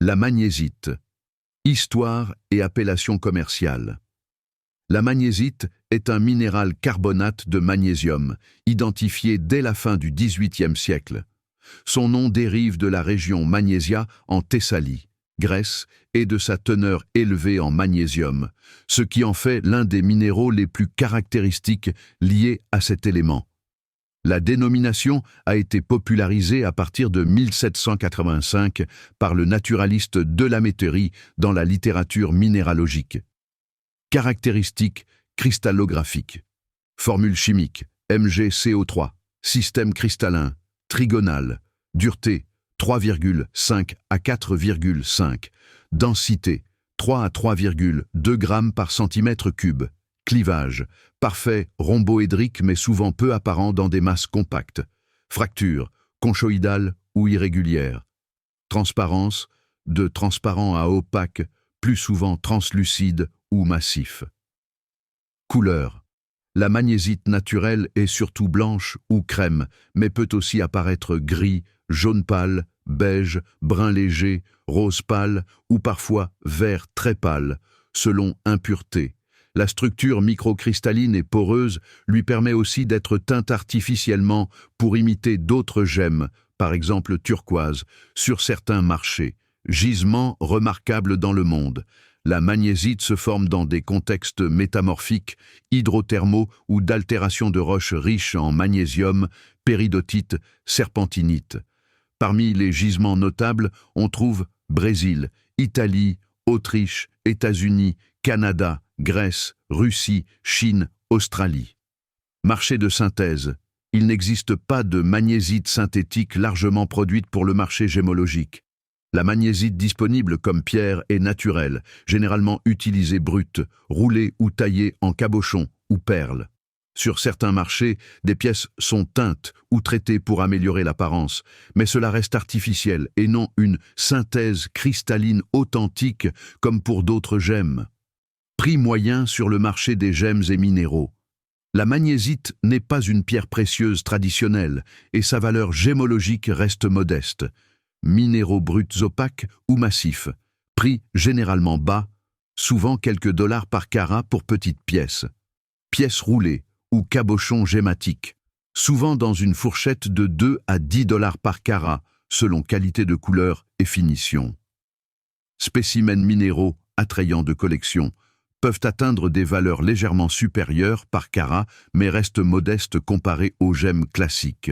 La magnézite. Histoire et appellation commerciale. La magnézite est un minéral carbonate de magnésium, identifié dès la fin du XVIIIe siècle. Son nom dérive de la région Magnésia en Thessalie, Grèce, et de sa teneur élevée en magnésium, ce qui en fait l'un des minéraux les plus caractéristiques liés à cet élément. La dénomination a été popularisée à partir de 1785 par le naturaliste de la Métairie dans la littérature minéralogique. Caractéristiques cristallographiques. Formule chimique, MgCO3. Système cristallin, trigonal. Dureté, 3,5 à 4,5. Densité, 3 à 3,2 grammes par centimètre cube. Clivage, parfait, rhomboédrique mais souvent peu apparent dans des masses compactes. Fracture, conchoïdale ou irrégulière. Transparence, de transparent à opaque, plus souvent translucide ou massif. Couleur. La magnézite naturelle est surtout blanche ou crème, mais peut aussi apparaître gris, jaune pâle, beige, brun léger, rose pâle ou parfois vert très pâle, selon impureté. La structure microcristalline et poreuse lui permet aussi d'être teinte artificiellement pour imiter d'autres gemmes, par exemple turquoise, sur certains marchés. Gisement remarquable dans le monde. La magnézite se forme dans des contextes métamorphiques, hydrothermaux ou d'altération de roches riches en magnésium, péridotite, serpentinite. Parmi les gisements notables, on trouve Brésil, Italie, Autriche, États-Unis, Canada, Grèce, Russie, Chine, Australie. Marché de synthèse. Il n'existe pas de magnézite synthétique largement produite pour le marché gémologique. La magnézite disponible comme pierre est naturelle, généralement utilisée brute, roulée ou taillée en cabochon ou perle. Sur certains marchés, des pièces sont teintes ou traitées pour améliorer l'apparence, mais cela reste artificiel et non une synthèse cristalline authentique comme pour d'autres gemmes. Prix moyen sur le marché des gemmes et minéraux. La magnézite n'est pas une pierre précieuse traditionnelle et sa valeur gémologique reste modeste. Minéraux bruts opaques ou massifs. Prix généralement bas, souvent quelques dollars par carat pour petites pièces. Pièces roulées ou cabochons gématiques, souvent dans une fourchette de 2 à 10 dollars par carat, selon qualité de couleur et finition. Spécimens minéraux attrayants de collection peuvent atteindre des valeurs légèrement supérieures par carat, mais restent modestes comparées aux gemmes classiques.